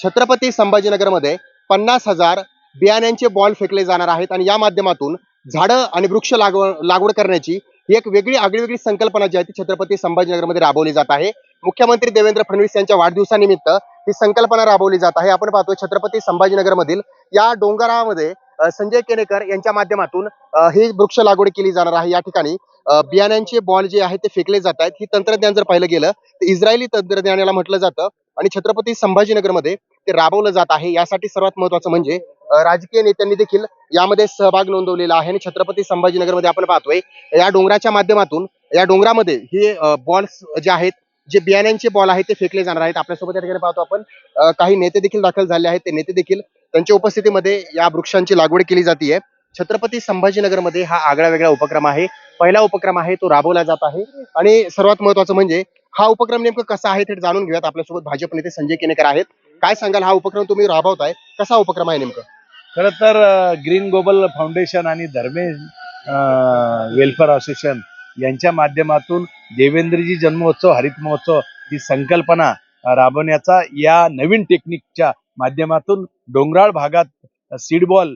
Chhatrapati संभाजीनगरमध्ये 50,000 बियाण्यांचे ball फेकले जाणार आहेत आणि या माध्यमातून झाडं आणि वृक्ष लागवड करण्याची ही एक वेगळी आगळीवेगळी संकल्पना जी आहे ती छत्रपती संभाजीनगरमध्ये राबवली जात आहे. मुख्यमंत्री देवेंद्र फडणवीस यांच्या वाढदिवसानिमित्त ही संकल्पना राबवली जात आहे. आपण पाहतोय छत्रपती संभाजीनगरमधील या डोंगरामध्ये संजय केनेकर यांच्या माध्यमातून ही वृक्ष लागवड केली जाणार आहे. या ठिकाणी बियाण्यांचे बॉल जे आहेत ते फेकले जात आहेत. ही तंत्रज्ञान जर पाहिलं गेलं तर इस्रायली तंत्रज्ञानाला म्हटलं जातं आणि छत्रपती संभाजीनगरमध्ये ते राबवलं जात आहे. यासाठी सर्वात महत्वाचं म्हणजे राजकीय नेत्यांनी देखील यामध्ये सहभाग नोंदवलेला आहे आणि छत्रपती संभाजीनगरमध्ये आपण पाहतोय या डोंगराच्या माध्यमातून या डोंगरामध्ये हे बॉल्स जे आहेत जे बियाण्यांचे बॉल आहेत ते फेकले जाणार आहेत. आपल्यासोबत या ठिकाणी पाहतो आपण काही नेते देखील दाखल झाले आहेत. ते नेते देखील त्यांच्या उपस्थितीमध्ये या वृक्षांची लागवड केली जाते. छत्रपती संभाजीनगरमध्ये हा आगळा वेगळा उपक्रम आहे. पहिला उपक्रम आहे तो राबवला जात आहे आणि सर्वात महत्वाचं म्हणजे हा उपक्रम नेमकं कसा आहे ते जाणून घेऊयात. आपल्यासोबत भाजप नेते संजय केनेकर आहेत. काय सांगाल, हा उपक्रम तुम्ही राबवताय, कसा उपक्रम आहे नेमकं? खरं तर ग्रीन ग्लोबल फाउंडेशन आणि धर्मेश वेलफेअर असोसिएशन यांच्या माध्यमातून देवेंद्रजी जन्मोत्सव हरित महोत्सव ही संकल्पना राबवण्याचा या नवीन टेक्निकच्या माध्यमातून डोंगराळ भागात सीड बॉल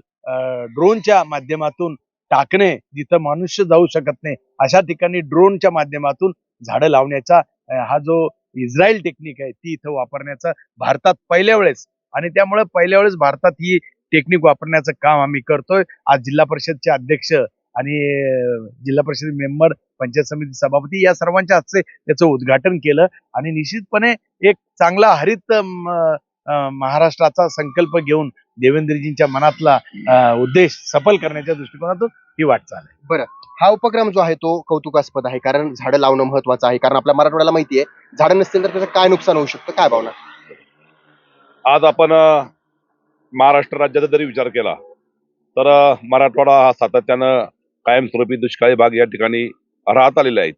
ड्रोनच्या माध्यमातून टाकणे, जिथं मनुष्य जाऊ शकत नाही अशा ठिकाणी ड्रोनच्या माध्यमातून झाडं लावण्याचा हा जो इस्रायल टेक्निक आहे ती इथं वापरण्याचा भारतात पहिल्या वेळेस, आणि त्यामुळे पहिल्या वेळेस भारतात ही टेक्निक वापरण्याचं काम आम्ही करतोय. आज जिल्हा परिषदचे अध्यक्ष आणि जिल्हा परिषद मेंबर, पंचायत समिती सभापती या सर्वांच्या हस्ते त्याचं उद्घाटन केलं आणि निश्चितपणे एक चांगला हरित महाराष्ट्राचा संकल्प घेऊन देवेंद्रजींच्या मनातला उद्देश सफल करण्याच्या दृष्टिकोनातून ही वाटचाल आहे. बरं, हा उपक्रम जो आहे तो कौतुकास्पद आहे, कारण झाडं लावणं महत्वाचं आहे. कारण आपल्या मराठवाड्याला माहिती आहे झाडं नसतील तर त्याचं काय नुकसान होऊ शकतं. काय भावना? आज आपण महाराष्ट्र राज्याचा जरी विचार केला तर मराठवाडा हा सातत्यानं कायमस्वरूपी दुष्काळी भाग या ठिकाणी राहत आलेले आहेत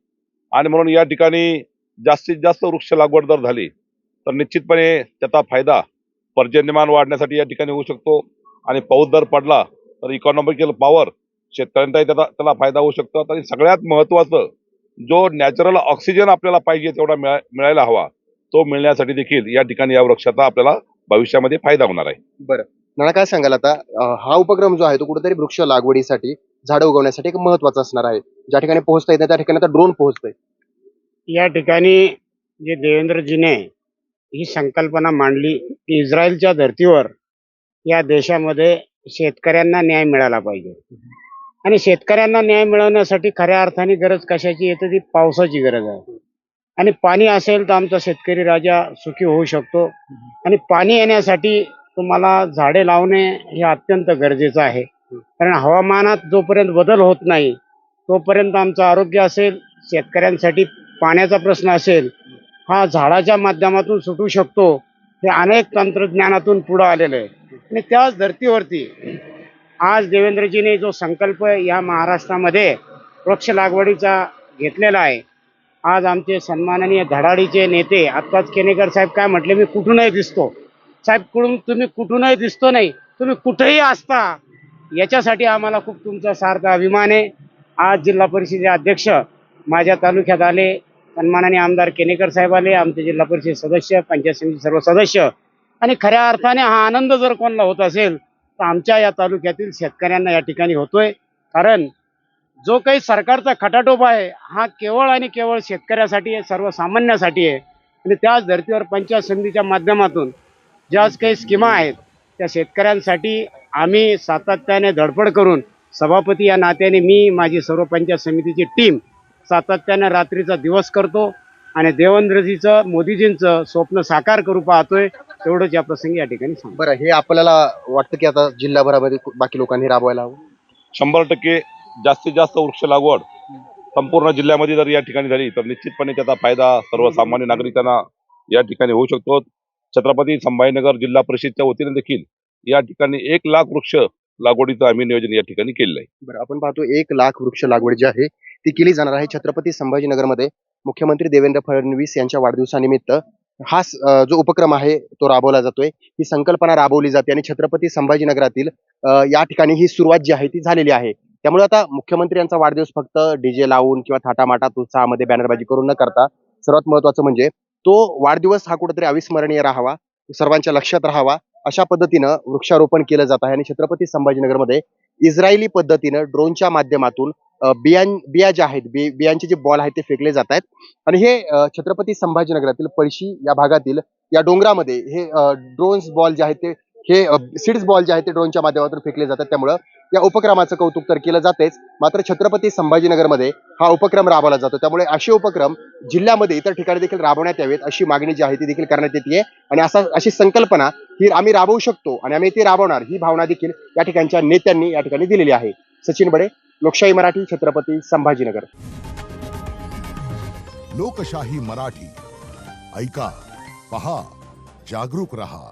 आणि म्हणून या ठिकाणी जास्तीत जास्त वृक्ष लागवड जर झाली तर निश्चितपणे त्याचा फायदा पर्जन्यमान वाढण्यासाठी या ठिकाणी होऊ शकतो आणि पाऊस जर पडला तर इकॉनॉमिकल पॉवर शेतकऱ्यांचाही त्याला फायदा होऊ शकतो. आणि सगळ्यात महत्त्वाचं जो नॅचरल ऑक्सिजन आपल्याला पाहिजे तेवढा मिळायला हवा तो मिळण्यासाठी देखील या ठिकाणी या वृक्षाचा आपल्याला भविष्यामध्ये फायदा होणार आहे. बरं, मला काय सांगाल आता, हा उपक्रम जो आहे तो कुठेतरी वृक्ष लागवडीसाठी झाडं उगवण्यासाठी एक महत्वाचा असणार आहे. ज्या ठिकाणी पोहोचता येत त्या ठिकाणी आता ड्रोन पोहोचतोय. या ठिकाणी जे देवेंद्रजीने ही संकल्पना मांडली की इस्रायलच्या धर्तीवर या देशामध्ये शेतकऱ्यांना न्याय मिळाला पाहिजे आणि शेतकऱ्यांना न्याय मिळवण्यासाठी खऱ्या अर्थाने गरज कशाची येते, ती पावसाची गरज आहे. आणि पाणी असेल तर आमचा शेतकरी राजा सुखी होऊ शकतो आणि पाणी येण्यासाठी तुम्हाला झाडे लावणे हे अत्यंत गरजेचं आहे. कारण हवामानात जोपर्यंत बदल होत नाही तोपर्यंत आमचं आरोग्य असेल, शेतकऱ्यांसाठी पाण्याचा प्रश्न असेल, हा झाडाच्या माध्यमातून सुटू शकतो. हे अनेक तंत्रज्ञानातून पुढं आलेलं आहे आणि त्याच धर्तीवरती आज देवेंद्रजीने जो संकल्प या महाराष्ट्रामध्ये वृक्ष लागवडीचा घेतलेला आहे, आज आमचे सन्माननीय धडाडीचे नेते आत्ताच केनेकर साहेब काय म्हटले, मी कुठूनही दिसतो. साहेब, तुम्ही कुठूनही दिसतो नाही, तुम्ही कुठेही असता, याच्यासाठी आम्हाला खूप तुमचा सार्थ अभिमान आहे. आज जिल्हा परिषदेचे अध्यक्ष माझ्या तालुक्यात आले, सन्माननीय आमदार केनेकर साहेब आले, आमचे जिल्हा परिषद सदस्य, पंचायत समिती सर्व सदस्य, आणि खऱ्या अर्थाने हा आनंद जर कोणाला होत असेल तर आमच्या या तालुक्यातील शेतकऱ्यांना या ठिकाणी होतोय. कारण जो काही सरकारचा खटाटोप आहे हा केवळ आणि केवळ शेतकऱ्यासाठी आहे, सर्वसामान्यासाठी आहे. आणि त्याच धर्तीवर पंचायत समितीच्या माध्यमातून ज्याच काही स्कीमा आहेत त्या शेतकऱ्यांसाठी आम्ही सातत्याने धडपड करून, सभापती या नात्याने मी, माझी सर्व पंचायत समितीची टीम सातत्याने रात्रीचा दिवस करतो आणि देवेंद्रजीचं, मोदीजींचं स्वप्न साकार करू पाहतोय. तेवढंच या प्रसंगी या ठिकाणी सांगतो. बरं, हे आपल्याला वाटतं की आता जिल्हाभरामध्ये बाकी लोकांनी राबवायला हवं? 100% जास्तीत जास्त वृक्ष लागवड संपूर्ण जिल्ह्यामध्ये जर या ठिकाणी झाली तर निश्चितपणे त्याचा फायदा सर्वसामान्य नागरिकांना या ठिकाणी होऊ शकतो. छत्रपती संभाजीनगर जिल्हा परिषदच्या वतीने देखील या ठिकाणी 1 लाख वृक्ष लागवडीचं आम्ही नियोजन या ठिकाणी केलेलं आहे. बरं, आपण पाहतो 1 लाख वृक्ष लागवड जी आहे ती केली जाणार आहे छत्रपती संभाजीनगरमध्ये. मुख्यमंत्री देवेंद्र फडणवीस यांच्या वाढदिवसानिमित्त हा जो उपक्रम आहे तो राबवला जातोय. ही संकल्पना राबवली जाते आणि छत्रपती संभाजीनगरातील या ठिकाणी ही सुरुवात जी आहे ती झालेली आहे. त्यामुळे आता मुख्यमंत्री यांचा वाढदिवस फक्त डीजे लावून किंवा थाटामाटात उत्साहामध्ये बॅनरबाजी करून न करता सर्वात महत्वाचं म्हणजे तो वाढदिवस हा कुठेतरी अविस्मरणीय राहावा सर्वांच्या लक्षात राहावा अशा पद्धतीनं वृक्षारोपण केलं जात आहे आणि छत्रपती संभाजीनगरमध्ये इस्रायली पद्धतीनं ड्रोनच्या माध्यमातून बिया ज्या आहेत बियांचे जे बॉल आहेत ते फेकले जात आहेत आणि हे छत्रपती संभाजीनगरातील पळशी या भागातील या डोंगरामध्ये हे ड्रोन्स बॉल जे आहेत ते हे सीड्स बॉल जे आहेत ते ड्रोनच्या माध्यमातून फेकले जातात. त्यामुळं या उपक्रमाचं कौतुक तर केलं जातेच, मात्र छत्रपती संभाजीनगरमध्ये हा उपक्रम राबवला जातो. त्यामुळे असे उपक्रम जिल्ह्यामध्ये इतर ठिकाणी देखील राबवण्यात यावेत अशी मागणी जी आहे ती देखील करण्यात येते आणि अशी संकल्पना ही आम्ही राबवू शकतो आणि आम्ही ती राबवणार ही भावना देखील या ठिकाणच्या नेत्यांनी या ठिकाणी दिलेली आहे. सचिन बडे, लोकशाही मराठी, छत्रपती संभाजीनगर. लोकशाही मराठी ऐका, पहा, जागरूक रहा.